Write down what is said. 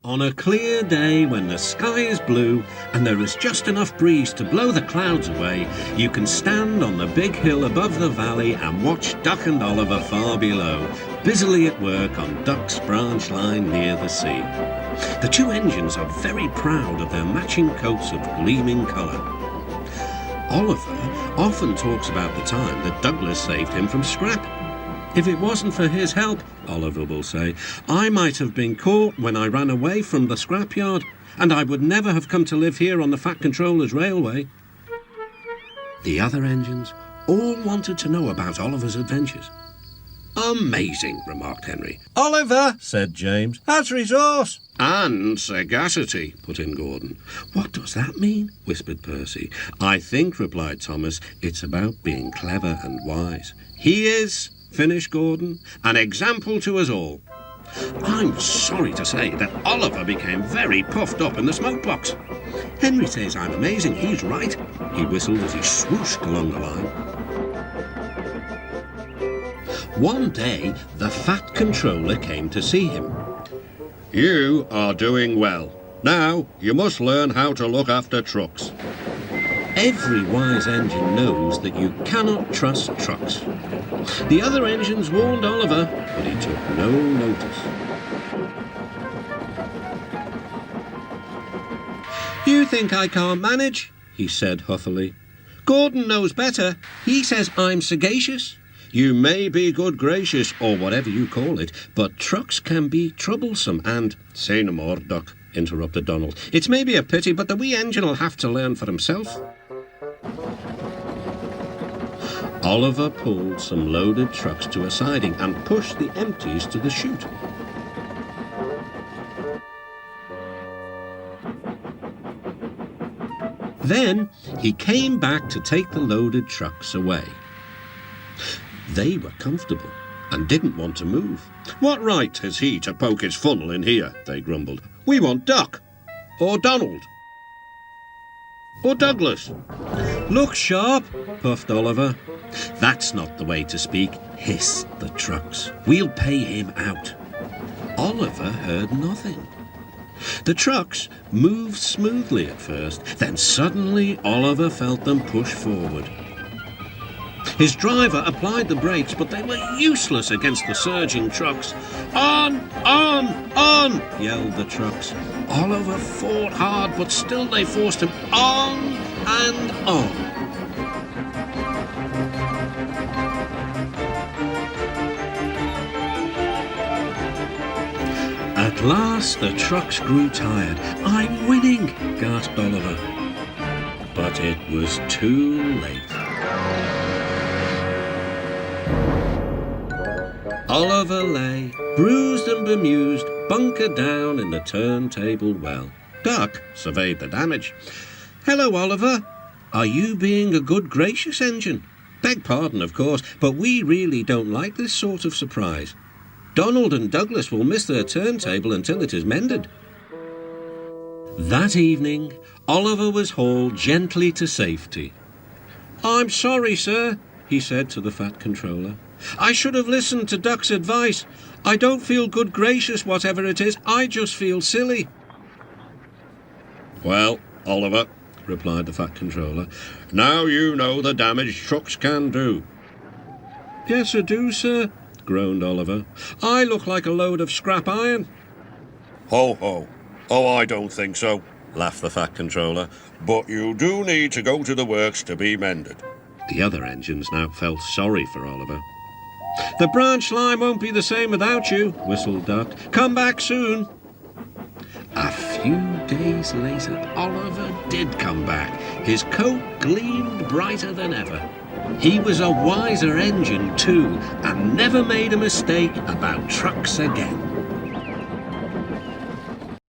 On a clear day when the sky is blue and there is just enough breeze to blow the clouds away, you can stand on the big hill above the valley and watch Duck and Oliver far below, busily at work on Duck's branch line near the sea. The two engines are very proud of their matching coats of gleaming colour. Oliver often talks about the time that Douglas saved him from scrap. If it wasn't for his help, Oliver will say, I might have been caught when I ran away from the scrapyard, and I would never have come to live here on the Fat Controller's railway. The other engines all wanted to know about Oliver's adventures. Amazing, remarked Henry. Oliver, said James, has resource. And sagacity, put in Gordon. What does that mean? Whispered Percy. I think, replied Thomas, it's about being clever and wise. He is, finished Gordon, an example to us all. I'm sorry to say that Oliver became very puffed up in the smoke box. Henry says I'm amazing. He's right. He whistled as he swooshed along the line. One day, the Fat Controller came to see him. You are doing well. Now, you must learn how to look after trucks. Every wise engine knows that you cannot trust trucks. The other engines warned Oliver, but he took no notice. You think I can't manage? He said huffily. Gordon knows better. He says I'm sagacious. You may be good gracious, or whatever you call it, but trucks can be troublesome and— Say no more, Duck, interrupted Donald. It's maybe a pity, but the wee engine'll have to learn for himself. Oliver pulled some loaded trucks to a siding and pushed the empties to the chute. Then he came back to take the loaded trucks away. They were comfortable and didn't want to move. What right has he to poke his funnel in here? They grumbled. We want Duck, or Donald, or Douglas. Look sharp, puffed Oliver. That's not the way to speak, hissed the trucks. We'll pay him out. Oliver heard nothing. The trucks moved smoothly at first, then suddenly Oliver felt them push forward. His driver applied the brakes, but they were useless against the surging trucks. On, yelled the trucks. Oliver fought hard, but still they forced him on and on. At last the trucks grew tired. I'm winning, gasped Oliver. But it was too late. Oliver lay, bruised and bemused, bunkered down in the turntable well. Duck surveyed the damage. Hello, Oliver. Are you being a good gracious engine? Beg pardon, of course, but we really don't like this sort of surprise. Donald and Douglas will miss their turntable until it is mended. That evening, Oliver was hauled gently to safety. I'm sorry, sir, he said to the Fat Controller. I should have listened to Duck's advice. I don't feel good gracious, whatever it is. I just feel silly. Well, Oliver, replied the Fat Controller, now you know the damage trucks can do. Yes, I do, sir, groaned Oliver. I look like a load of scrap iron. Ho, ho. Oh, I don't think so, laughed the Fat Controller. But you do need to go to the works to be mended. The other engines now felt sorry for Oliver. The branch line won't be the same without you, whistled Duck. Come back soon. A few days later, Oliver did come back. His coat gleamed brighter than ever. He was a wiser engine too, and never made a mistake about trucks again.